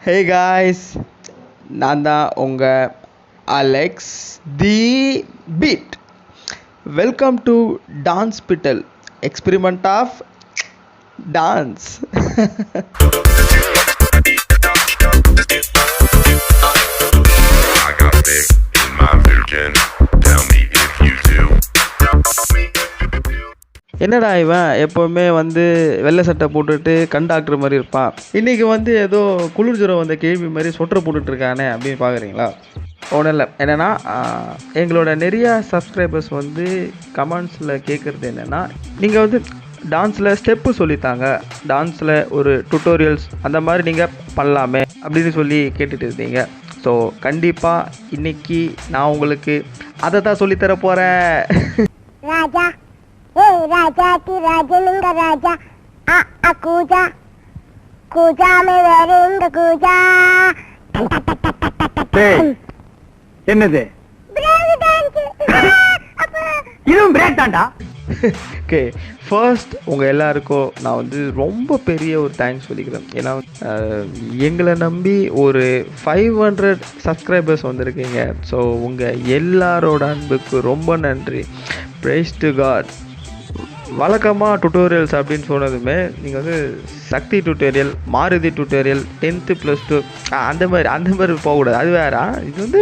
Hey guys, நான் தான் உங்கள் Alex the beat. Welcome to டான்ஸ்பிட்டல், எக்ஸ்பெரிமெண்ட் ஆஃப் டான்ஸ். என்னடா இவன் எப்போவுமே வெள்ளை சட்டை போட்டுட்டு கண்டாக்டர் மாதிரி இருப்பான், இன்றைக்கி ஏதோ குளிர் ஜுரம் வந்த கேள்வி மாதிரி சொட்டரை போட்டுட்ருக்கானே அப்படின்னு பார்க்குறீங்களா? ஒன்றும் இல்லை. என்னென்னா எங்களோட நிறையா சப்ஸ்கிரைபர்ஸ் கமெண்ட்ஸில் கேட்குறது என்னென்னா, நீங்கள் டான்ஸில் ஸ்டெப்பு சொல்லித்தாங்க, டான்ஸில் ஒரு டுட்டோரியல்ஸ் அந்த மாதிரி நீங்கள் பண்ணலாமே அப்படின்னு சொல்லி கேட்டுட்டு இருந்தீங்க. ஸோ கண்டிப்பாக இன்றைக்கி நான் உங்களுக்கு அதை தான் சொல்லித்தர போகிறேன். ராஜா ஏய் ராஜா தி ராஜலிங்க ராஜா அ கூஜா கூஜா மே வேறெங்க கூஜா. என்னது பிரேக் டான்ஸ்? இதுவும் பிரேக் தான்டா. ஓகே, ஃபர்ஸ்ட் உங்கள் எல்லாருக்கும் நான் ரொம்ப பெரிய ஒரு தேங்க்ஸ் சொல்லிக்கிறேன். ஏன்னா எங்களை நம்பி ஒரு 500 சப்ஸ்கிரைபர்ஸ் வந்திருக்கீங்க. ஸோ உங்கள் எல்லாரோட அன்புக்கு ரொம்ப நன்றி. Praise to God. வழக்கமாக டுட்டோரியல்ஸ் அப்படின்னு சொன்னதுமே நீங்கள் சக்தி டுட்டோரியல், மாருதி டுட்டோரியல், 10th +2 அந்த மாதிரி போகக்கூடாது, அது வேற. இது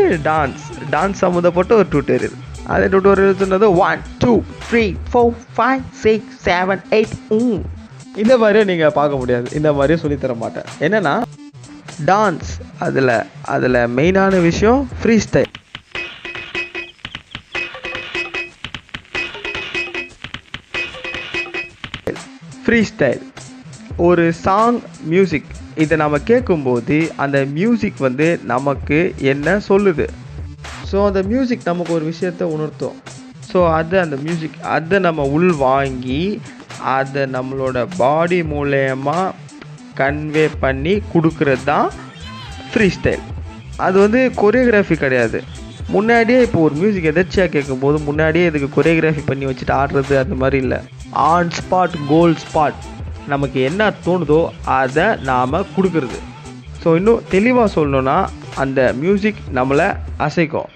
டான்ஸ் சம்மந்தப்பட்ட ஒரு டுட்டோரியல். அதே டுட்டோரியல் சொன்னது 1 2 3 4 5 6 7 8 இந்த மாதிரியும் நீங்கள் பார்க்க முடியாது, இந்த மாதிரியும் சொல்லித்தர மாட்டேன். என்னென்னா டான்ஸ் அதில் மெயினான விஷயம் ஃப்ரீ ஸ்டைல். ஃப்ரீ ஸ்டைல் ஒரு சாங் மியூசிக், இதை நம்ம கேட்கும்போது அந்த மியூசிக் நமக்கு என்ன சொல்லுது. ஸோ அந்த மியூசிக் நமக்கு ஒரு விஷயத்தை உணர்த்தும். ஸோ அந்த மியூசிக் அதை நம்ம உள் வாங்கி அதை நம்மளோட பாடி மூலயமா கன்வே பண்ணி கொடுக்குறது தான் ஃப்ரீ ஸ்டைல். அது கொரியோகிராஃபி கிடையாது. முன்னாடியே இப்போ ஒரு மியூசிக் எதாச்சியாக கேட்கும்போது முன்னாடியே இதுக்கு கொரியோகிராஃபி பண்ணி வச்சுட்டு ஆடுறது அந்த மாதிரி இல்லை. ஆன் ஸ்பாட், கோல் ஸ்பாட், நமக்கு என்ன தோணுதோ அதை நாம் கொடுக்குறது. ஸோ இன்னும் தெளிவாக சொல்லணுன்னா அந்த மியூசிக் நம்மளை அசைக்கும்.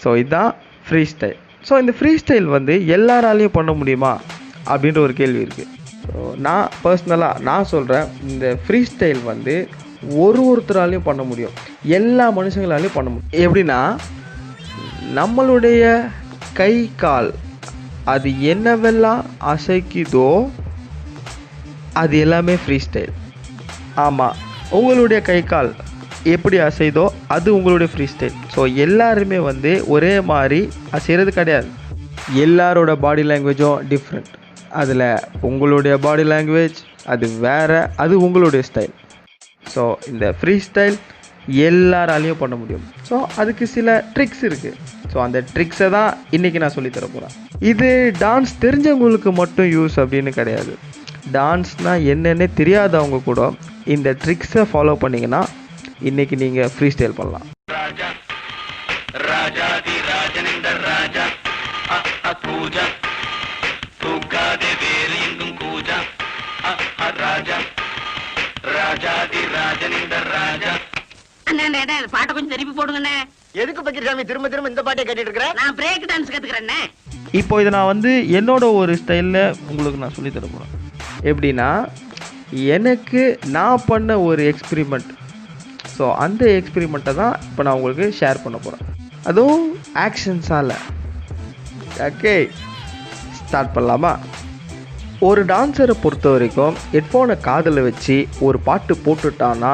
ஸோ இதுதான் ஃப்ரீ ஸ்டைல். ஸோ இந்த ஃப்ரீ ஸ்டைல் எல்லாராலையும் பண்ண முடியுமா அப்படின்ற ஒரு கேள்வி இருக்குது. ஸோ நான் பர்சனலாக நான் சொல்கிறேன், இந்த ஃப்ரீ ஸ்டைல் ஒருத்தராலையும் பண்ண முடியும், எல்லா மனுஷங்களாலையும் பண்ண முடியும். எப்படின்னா நம்மளுடைய கை கால் அது என்னவெல்லாம் அசைக்குதோ அது எல்லாமே ஃப்ரீ ஸ்டைல். ஆமாம், உங்களுடைய கை கால் எப்படி அசைதோ அது உங்களுடைய ஃப்ரீ ஸ்டைல். ஸோ எல்லாருமே ஒரே மாதிரி அசைகிறது கிடையாது. எல்லாரோட பாடி லாங்குவேஜும் டிஃப்ரெண்ட். அதில் உங்களுடைய பாடி லாங்குவேஜ் அது வேறு, அது உங்களுடைய ஸ்டைல். ஸோ இந்த ஃப்ரீ ஸ்டைல் எல்லாராலையும் பண்ண முடியும். ஸோ அதுக்கு சில ட்ரிக்ஸ் இருக்குது. ஸோ அந்த ட்ரிக்ஸை தான் இன்றைக்கி நான் சொல்லித்தர போகிறேன். இது டான்ஸ் தெரிஞ்சவங்களுக்கு மட்டும் யூஸ் அப்படின்னு கிடையாது. டான்ஸ்னால் என்னென்னே தெரியாதவங்க கூட இந்த ட்ரிக்ஸை ஃபாலோ பண்ணிங்கன்னா இன்றைக்கி நீங்கள் ஃப்ரீ ஸ்டைல் பண்ணலாம். பாட்டை கொஞ்சம் திருப்பி போடுங்கண்ணே. எதுக்கு பக்கிரசாமி திரும்ப திரும்ப இந்த பாட்டை கேட்டுட்டு இருக்கிறேன்? நான் பிரேக் டான்ஸ் கத்துக்கிறேன்னே. இப்போ இதை நான் என்னோட ஒரு ஸ்டைலில் உங்களுக்கு நான் சொல்லித்தர போகிறேன். எப்படின்னா எனக்கு நான் பண்ண ஒரு எக்ஸ்பிரிமெண்ட். ஸோ அந்த எக்ஸ்பிரிமெண்ட்டை தான் இப்போ நான் உங்களுக்கு ஷேர் பண்ண போகிறேன், அதுவும் ஆக்ஷன்ஸால். ஓகே, ஸ்டார்ட் பண்ணலாமா? ஒரு டான்ஸரை பொறுத்த வரைக்கும் ஹெட்ஃபோனை காதில் வச்சு ஒரு பாட்டு போட்டுட்டான்னா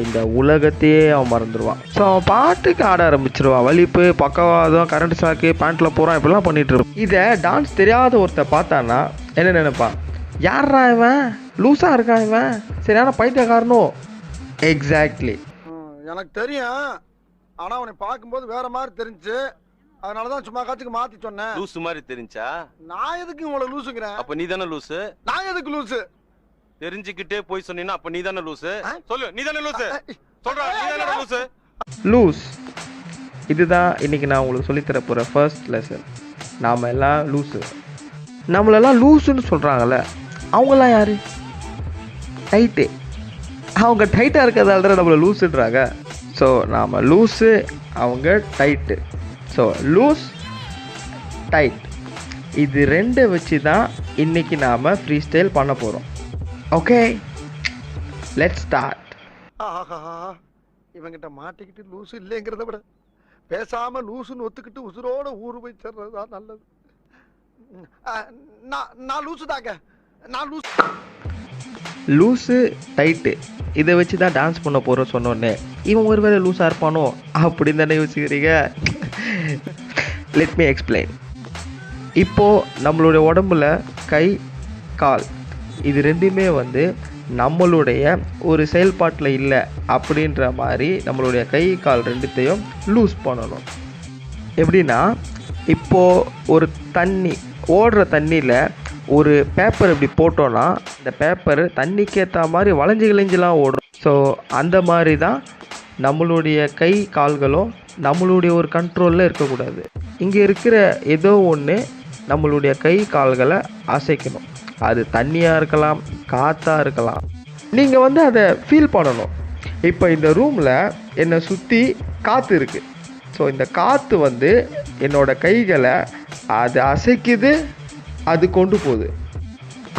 இந்த உலகத்தையே அவன் மறந்துடுவான். ஸோ அவன் பாட்டுக்கு ஆட ஆரம்பிச்சிருவான். வலிப்பு, பக்கவாதம், கரண்ட் சாக்கு, பேண்ட்டில் போகிறான், இப்படிலாம் பண்ணிகிட்டு இருப்பான். இதை டான்ஸ் தெரியாத ஒருத்தர் பார்த்தான்னா என்ன நினைப்பான்? யாரா இவன், லூஸாக இருக்கான் இவன், சரியான பைத்தியக்காரனோ. எக்ஸாக்ட்லி, எனக்கு தெரியும். ஆனா அவனை பார்க்கும்போது வேற மாதிரி தெரிஞ்சு, அதனாலதான் சும்மா காத்துக்கு மாத்தி சொன்னேன். லூசு மாதிரி தெரிஞ்சா? நான் எதுக்கு உங்களை லூசுங்கிறேன்? அப்ப நீ தானே லூசு. நான் எதுக்கு லூசு? தெரிஞ்சுக்கிட்டே போய் சொன்னீங்கன்னா அப்ப நீ தானே லூசு. சொல்லு, நீ தானே லூசு. சொல்றா, நீ தானே லூசு. லூஸ். இதுதான் இன்னைக்கு நான் உங்களுக்கு சொல்லித்தர போகிற ஃபர்ஸ்ட் லெசன். நாம் எல்லாம் லூஸு. நம்மளெல்லாம் லூஸுன்னு சொல்கிறாங்கல்ல, அவங்களாம் யார்? ரைட்டு, அவங்க டைட்டாக இருக்கிறதால தான் நம்மளை லூஸுன்றாங்க. ஸோ நாம் லூஸு, அவங்க டைட்டு. ஸோ லூஸ், டைட், இது ரெண்டை வச்சு தான் இன்றைக்கி நாம் ஃப்ரீ ஸ்டைல் பண்ண போகிறோம். Okay, let's start. ஆஹா, இவங்கிட்ட மாட்டிக்கிட்டு லூசு இல்லைங்கிறத விட பேசாம லூசுன்னு ஒத்துக்கிட்டு உசுரோட ஊரு போய் சேர்றதுதான் நல்லது. நான் லூசு தாங்க, நான் லூசு. லூஸு, டைட்டு, இதை வச்சு தான் டான்ஸ் பண்ண போகிறோம் சொன்னோன்னே இவன் ஒரு வேளை லூஸாக இருப்பானோ அப்படின்னு தானே யோசிக்கிறீங்க. Let me explain. இப்போது நம்மளுடைய உடம்புல கை, கால் இது ரெண்டுமே வந்து நம்மளுடைய ஒரு செயல்பாட்டில் இல்லை அப்படின்ற மாதிரி நம்மளுடைய கை, கால் ரெண்டுத்தையும் லூஸ் பண்ணணும். எப்படின்னா, இப்போது ஒரு தண்ணி ஓடுற தண்ணியில் ஒரு பேப்பர் இப்படி போட்டோன்னா இந்த பேப்பர் தண்ணிக்கு ஏற்ற மாதிரி வளைஞ்சு கிழிஞ்செலாம் ஓடும். ஸோ அந்த மாதிரி தான் நம்மளுடைய கை, கால்களும் நம்மளுடைய ஒரு கண்ட்ரோலில் இருக்கக்கூடாது. இங்கே இருக்கிற ஏதோ ஒன்று நம்மளுடைய கை, கால்களை அசைக்கணும். அது தண்ணியாக இருக்கலாம், காற்றாக இருக்கலாம். நீங்கள் வந்து அதை ஃபீல் பண்ணணும். இப்போ இந்த ரூமில் என்னை சுற்றி காற்று இருக்குது. ஸோ இந்த காற்று வந்து என்னோடய கைகளை அது அசைக்குது, அது கொண்டு போகுது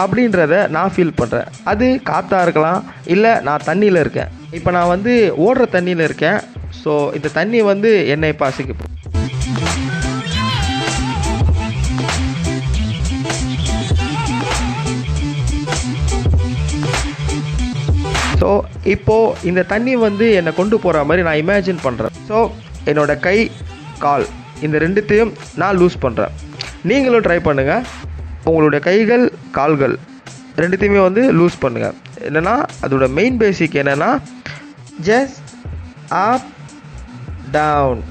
அப்படின்றத நான் ஃபீல் பண்ணுறேன். அது காற்றா இருக்கலாம், இல்லை நான் தண்ணியில் இருக்கேன். இப்போ நான் வந்து ஓடுற தண்ணியில் இருக்கேன். ஸோ இந்த தண்ணி வந்து என்னை இப்போ அசைக்க. ஸோ இப்போது இந்த தண்ணி வந்து என்னை கொண்டு போகிற மாதிரி நான் இமேஜின் பண்ணுறேன். ஸோ என்னோடய கை, கால் இந்த ரெண்டுத்தையும் நான் லூஸ் பண்ணுறேன். நீங்களும் ட்ரை பண்ணுங்கள். உங்களுடைய கைகள், கால்கள் ரெண்டுத்தையுமே வந்து லூஸ் பண்ணுங்கள். என்னென்னா அதோட மெயின் பேசிக் என்னென்னா just up down,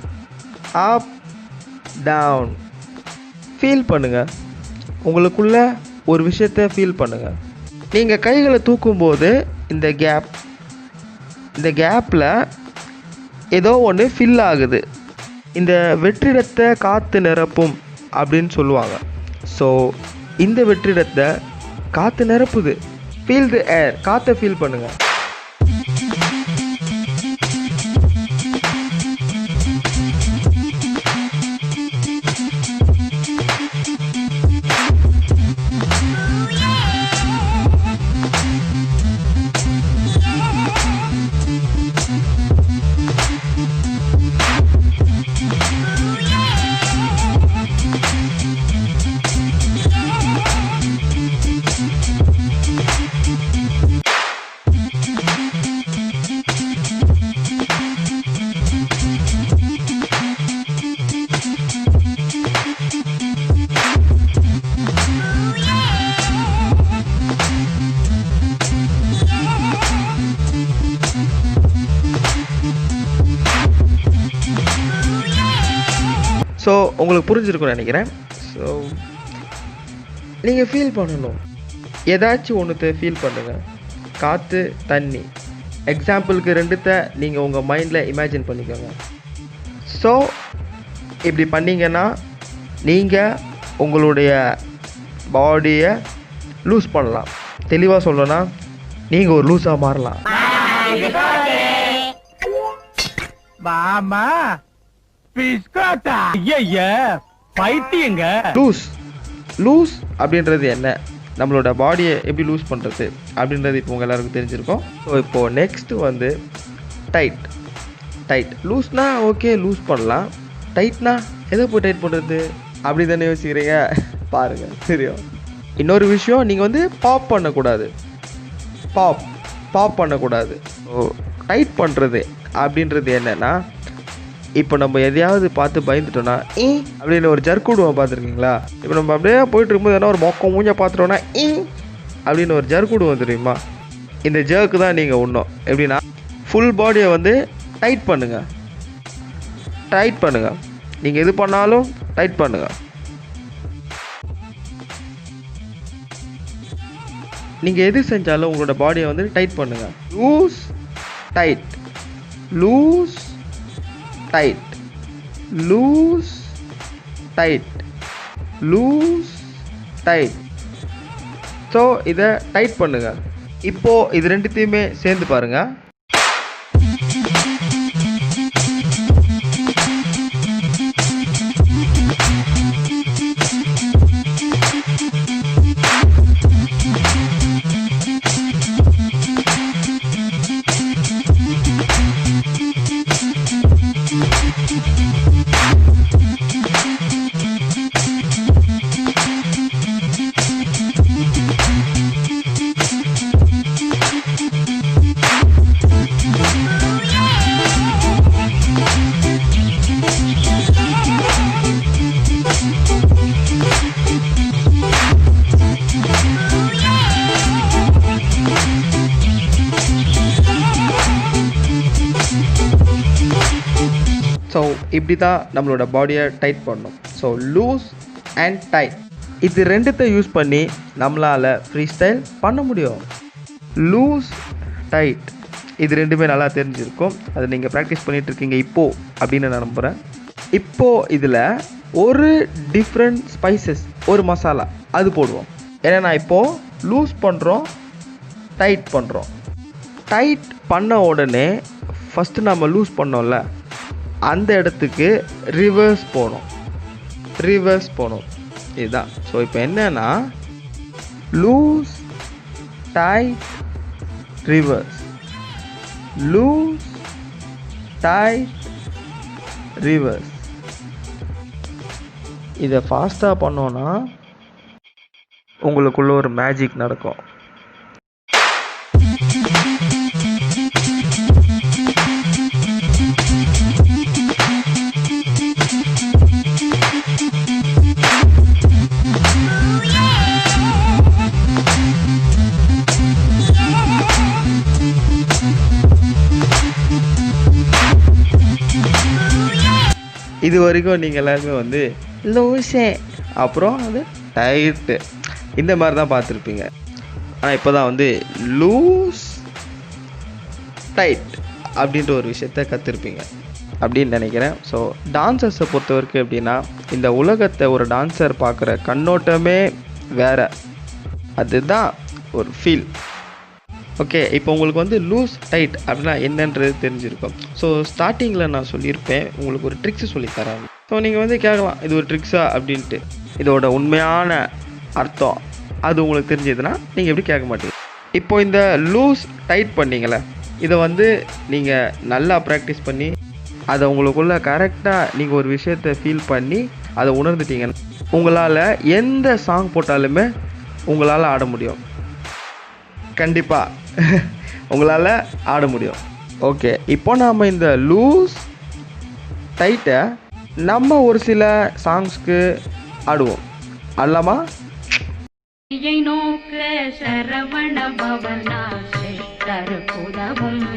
up down. Feel பண்ணுங்கள். உங்களுக்குள்ள ஒரு விஷயத்தை ஃபீல் பண்ணுங்கள். நீங்கள் கைகளை தூக்கும்போது இந்த கேப்பில் ஏதோ ஒன்று ஃபில் ஆகுது. இந்த வெற்றிடத்தை காற்று நிரப்பும் அப்படின்னு சொல்லுவாங்க. ஸோ இந்த வெற்றிடத்தை காற்று நிரப்புது. ஃபீல் தி ஏர். காற்றை ஃபீல் பண்ணுங்கள். ஸோ உங்களுக்கு புரிஞ்சிருக்கும்னு நினைக்கிறேன். ஸோ நீங்கள் ஃபீல் பண்ணணும். ஏதாச்சும் ஒன்றுத்தை ஃபீல் பண்ணுங்கள். காற்று, தண்ணி, எக்ஸாம்பிளுக்கு ரெண்டுத்தை நீங்கள் உங்கள் மைண்டில் இமேஜின் பண்ணிக்கோங்க. ஸோ இப்படி பண்ணிங்கன்னா நீங்கள் உங்களுடைய பாடியை லூஸ் பண்ணலாம். தெளிவாக சொல்லணும்னா நீங்கள் ஒரு லூஸாக மாறலாம். லூஸ் அப்படின்றது என்ன, நம்மளோட பாடியை எப்படி லூஸ் பண்ணுறது அப்படின்றது இப்போ உங்கள் எல்லாருக்கும் தெரிஞ்சிருக்கும். ஸோ இப்போது நெக்ஸ்ட்டு வந்து டைட். லூஸ்னா ஓகே, லூஸ் பண்ணலாம். டைட்னா எதை போய் டைட் பண்ணுறது அப்படி தானே யோசிக்கிறீங்க? பாருங்கள், தெரியும். இன்னொரு விஷயம், நீங்கள் வந்து பாப் பண்ணக்கூடாது. பாப் பண்ணக்கூடாது. ஸோ டைட் பண்ணுறது அப்படின்றது என்னென்னா, இப்போ நம்ம எதையாவது பார்த்து பயந்துட்டோன்னா அப்படின்னு ஒரு ஜர்க் விடுவோம், பார்த்துருக்கீங்களா? இப்போ நம்ம அப்படியே போயிட்டு இருக்கும்போது எதனா ஒரு மொக்கம் மூஞ்ச பார்த்துட்டோன்னா அப்படின்னு ஒரு ஜர்க் விடுவோம், தெரியுமா? இந்த ஜர்க்கு தான் நீங்கள் விடணும். எப்படின்னா ஃபுல் பாடியை வந்து டைட் பண்ணுங்கள். நீங்கள் எது பண்ணாலும் டைட் பண்ணுங்கள். நீங்கள் எது செஞ்சாலும் உங்களோட பாடியை வந்து டைட் பண்ணுங்கள். Loose, tight, loose, tight, loose, tight, loose, tight. So இதை டைட் பண்ணுங்கள். இப்போ இது ரெண்டுத்தையுமே சேர்ந்து பாருங்க. ஸோ இப்படி தான் நம்மளோட பாடியை டைட் பண்ணணும். ஸோ லூஸ் அண்ட் டைட் இது ரெண்டுத்தை யூஸ் பண்ணி நம்மளால் ஃப்ரீஸ்டைல் பண்ண முடியும். லூஸ் டைட் இது ரெண்டுமே நல்லா தெரிஞ்சிருக்கும். அதை நீங்கள் ப்ராக்டிஸ் பண்ணிகிட்ருக்கீங்க இப்போது அப்படின்னு நான் நம்புகிறேன். இப்போது இதில் ஒரு டிஃப்ரெண்ட் ஸ்பைசஸ், ஒரு மசாலா அது போடுவோம். ஏன்னா நான் இப்போது லூஸ் பண்ணுறோம், டைட் பண்ணுறோம். டைட் பண்ண உடனே ஃபஸ்ட்டு நம்ம லூஸ் பண்ணோம்ல அந்த இடத்துக்கு ரிவர்ஸ் போகணும். இதுதான். ஸோ இப்போ என்னன்னா loose tight reverse, loose tight reverse. இதை ஃபாஸ்ட்டாக பண்ணோன்னா உங்களுக்குள்ள ஒரு மேஜிக் நடக்கும். இது வரைக்கும் நீங்கள் எல்லாருமே வந்து லூஸே அப்புறம் அது டைட்டு இந்த மாதிரி தான் பார்த்துருப்பீங்க. ஆனால் இப்போ தான் வந்து லூஸ் டைட் அப்படின்ற ஒரு விஷயத்த கற்றுருப்பீங்க அப்படின்னு நினைக்கிறேன். ஸோ டான்சர்ஸை பொறுத்த வரைக்கும் எப்படின்னா இந்த உலகத்தை ஒரு டான்ஸர் பார்க்குற கண்ணோட்டமே வேறு, அதுதான் ஒரு ஃபீல். ஓகே, இப்போ உங்களுக்கு வந்து லூஸ் டைட் அப்படின்னா என்னன்றது தெரிஞ்சிருக்கும். ஸோ ஸ்டார்டிங்கில் நான் சொல்லியிருப்பேன் உங்களுக்கு ஒரு ட்ரிக்ஸு சொல்லித்தரேன். ஸோ நீங்கள் வந்து கேட்கலாம் இது ஒரு ட்ரிக்ஸா அப்படின்ட்டு. இதோட உண்மையான அர்த்தம் அது உங்களுக்கு தெரிஞ்சதுன்னா நீங்கள் எப்படி கேட்க மாட்டீங்க. இப்போ இந்த லூஸ் டைட் பண்ணிங்களே இதை வந்து நீங்கள் நல்லா ப்ராக்டிஸ் பண்ணி அதை உங்களுக்குள்ளே கரெக்டாக நீங்கள் ஒரு விஷயத்தை ஃபீல் பண்ணி அதை உணர்ந்துட்டீங்கன்னா உங்களால் எந்த சாங் போட்டாலுமே உங்களால் ஆட முடியும். கண்டிப்பாக உங்களால் ஆட முடியும். ஓகே, இப்போ நாம் இந்த லூஸ் டைட்டை நம்ம ஒரு சில சாங்ஸ்க்கு ஆடுவோம். ஆடலாமா? நோக்க சரவண பவனாவும்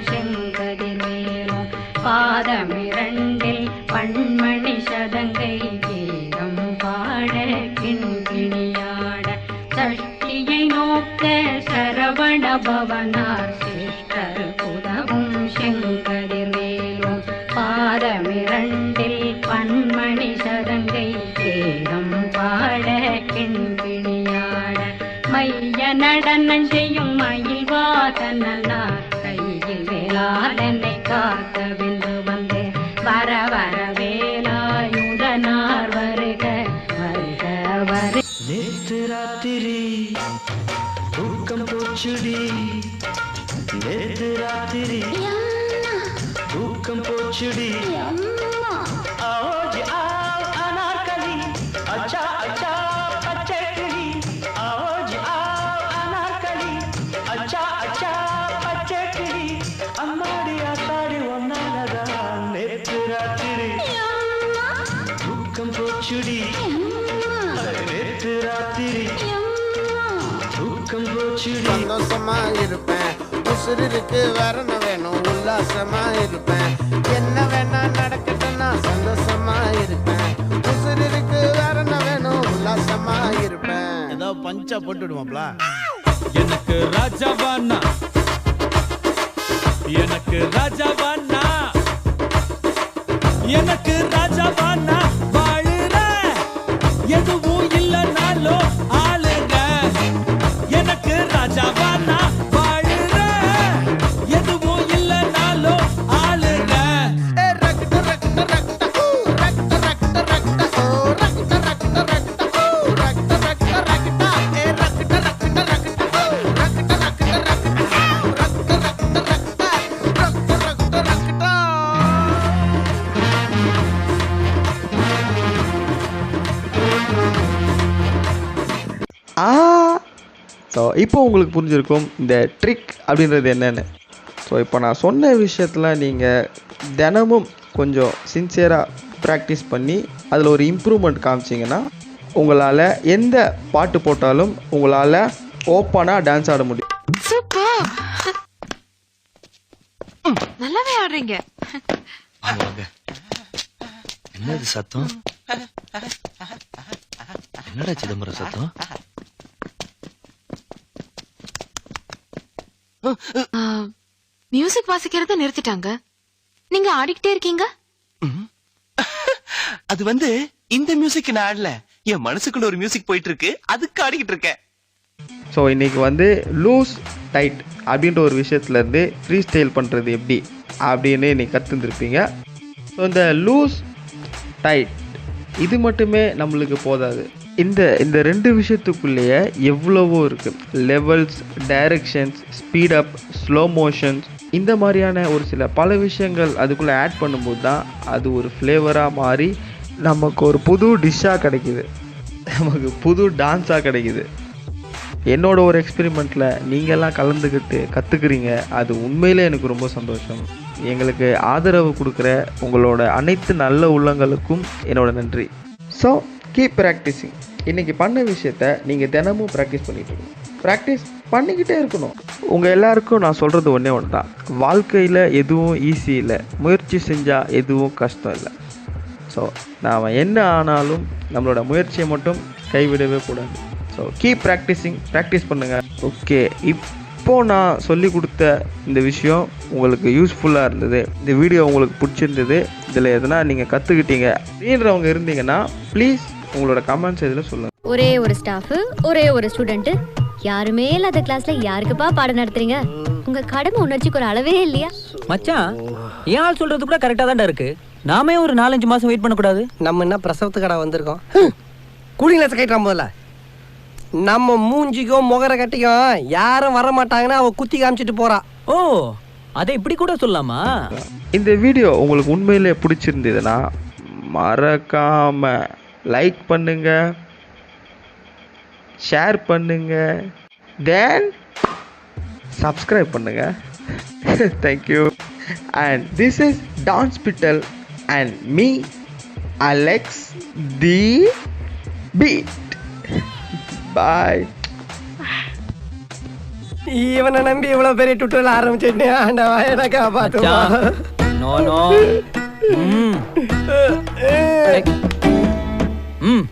செங்கதிர் மேலும் பாதமிரண்டில் பண்மணி சதங்கை கீதம் பாட கிண்கிணியாட சஷ்டியை நோக்க சரவண பவனார் சிஷ்டர் புதவும் செங்கதிர் மேலும் பாதமிரண்டில் பண்மணி சதங்கை கீதம் பாட கிண்கிணியாட மைய நடனம் செய்யும் மயில் வாசனார் கையில் வேளாளனை காக்க வென்று வந்து வர வர வேலாயுதனார் வருக வருக வரு. நேத்து ராத்திரி தூக்கம் போச்சுடி, நேத்து ராத்திரி தூக்கம் போச்சுடி. आओ जी आओ अनारकली, अच्छा अच्छा बच्चे किली. आओ जी आओ अनारकली, अच्छा अच्छा बच्चे किली. अम्माड़ी आताड़ी वन्नालगा नेत्र रात्रि தூக்கம் போச்சுடி, நேத்து ராத்திரி தூக்கம் போச்சுடி. சந்தோஷமா இருப்பேன், உசுருக்கு வரண வேணும், உல்லாசமா இருப்பேன். என்ன வேணா நடக்கட்டும், நான் சந்தோஷமா இருப்பேன். உசுருக்கு வரண வேணும், உல்லாசமா இருப்பேன். ஏதோ பஞ்சா போட்டுடுவாப்ல. எனக்கு ராஜாவானா, எனக்கு ராஜாவானா, எனக்கு ராஜாவானா வாழுற எதுவும் இல்லைனாலும் ஆளுங்க. எனக்கு ராஜாவானா வாழ ஸோ இப்போ உங்களுக்கு புரிஞ்சிருக்கும் இந்த ட்ரிக் அப்படின்றது என்னென்னு. ஸோ இப்போ நான் சொன்ன விஷயத்தில் நீங்கள் தினமும் கொஞ்சம் சின்சியராக ப்ராக்டிஸ் பண்ணி அதில் ஒரு இம்ப்ரூவ்மெண்ட் காமிச்சிங்கன்னா உங்களால் எந்த பாட்டு போட்டாலும் உங்களால் ஓப்பனாக டான்ஸ் ஆட முடியும். சூப்பர், நல்லாவே ஆடுறீங்க. என்னது சத்தம்? என்னடா சிதம்பரம் சத்தம்? மியூசிக் வாசிக்கிறத நிறுத்திட்டாங்க, நீங்க ஆடிக்கிட்டே இருக்கீங்க. அது வந்து இந்த மியூசிக் நான் ஆடல, என் மனசுக்குள்ள ஒரு மியூசிக் போயிட்டு இருக்கு, அதுக்கு ஆடிக்கிட்டு இருக்கேன். ஸோ இன்றைக்கி வந்து லூஸ் டைட் அப்படின்ற ஒரு விஷயத்துலேருந்து ஃப்ரீ ஸ்டைல் பண்ணுறது எப்படி அப்படின்னு இன்றைக்கி கற்றுந்துருப்பீங்க. ஸோ இந்த லூஸ் டைட் இது மட்டுமே நம்மளுக்கு போதாது. இந்த ரெண்டு விஷயத்துக்குள்ளேயே எவ்வளவோ இருக்குது. Levels, directions, speed up, slow motions, இந்த மாதிரியான ஒரு சில பல விஷயங்கள் அதுக்குள்ளே ஆட் பண்ணும்போது தான் அது ஒரு ஃப்ளேவராக மாறி நமக்கு ஒரு புது டிஷ்ஷாக கிடைக்கிது, நமக்கு புது டான்ஸாக கிடைக்கிது. என்னோட ஒரு எக்ஸ்பெரிமெண்ட்டில் நீங்கள்லாம் கலந்துக்கிட்டு கற்றுக்குறீங்க, அது உண்மையிலே எனக்கு ரொம்ப சந்தோஷம். எங்களுக்கு ஆதரவு கொடுக்குற உங்களோட அனைத்து நல்ல உள்ளங்களுக்கும் என்னோட நன்றி. So keep practising. இன்றைக்கி பண்ண விஷயத்த நீங்கள் தினமும் ப்ராக்டிஸ் பண்ணிகிட்டு இருக்கணும், ப்ராக்டிஸ் பண்ணிக்கிட்டே இருக்கணும். உங்கள் எல்லாருக்கும் நான் சொல்கிறது ஒன்றே ஒன்று தான், வாழ்க்கையில் எதுவும் ஈஸி இல்லை, முயற்சி செஞ்சால் எதுவும் கஷ்டம் இல்லை. ஸோ நாம் என்ன ஆனாலும் நம்மளோட முயற்சியை மட்டும் கைவிடவே கூடாது. ஸோ கீப் ப்ராக்டிஸிங், ப்ராக்டிஸ் பண்ணுங்கள். ஓகே, இப்போது நான் சொல்லி கொடுத்த இந்த விஷயம் உங்களுக்கு யூஸ்ஃபுல்லாக இருந்தது, இந்த வீடியோ உங்களுக்கு பிடிச்சிருந்தது, இதில் எதனா நீங்கள் கற்றுக்கிட்டீங்க அப்படின்றவங்க இருந்தீங்கன்னா ப்ளீஸ் உங்களோட கமெண்ட்ஸ் இதில் சொல்லுங்கள். ஒரே ஒரு ஸ்டாஃபு, ஒரே ஒரு ஸ்டூடெண்ட்டு, யாருமே இல்லாத கிளாஸ்ல யாருக்குப்பா பாடம் நடத்துறீங்க? உங்க கடமை உணர்ச்சிக்கு ஒரு அளவே இல்லையா? மச்சான், ஏன் ஆள் சொல்றது கூட கரெக்டா தான் இருக்கு. நாமே ஒரு 4-5 மாசம் வெயிட் பண்ண கூடாது? நம்ம என்ன பிரசவத்துக்கடா வந்திருக்கோம்? கூலிங் கிளாஸ் கைட்டுறான் முதல்ல. நம்ம மூஞ்சிக்கும் முகர கட்டிக்கும் யாரும் வர மாட்டாங்கன்னா அவ குத்தி காமிச்சிட்டு போறா. ஓ, அதை இப்படி கூட சொல்லலாமா? இந்த வீடியோ உங்களுக்கு உண்மையிலே பிடிச்சிருந்ததுன்னா மறக்காம லைக் பண்ணுங்க, ஷேர் பண்ணுங்க, தென் சப்ஸ்கிரைப் பண்ணுங்க. Thank you. And this is Dancepital and me, Alex the Beat. Bye. இவனை நம்பி இவ்வளவு பெரிய டுட்டோரியல் ஆரம்பிச்சிட்டு ஆண்டவா எனக்கு காப்பாத்துவா. No no. ம்.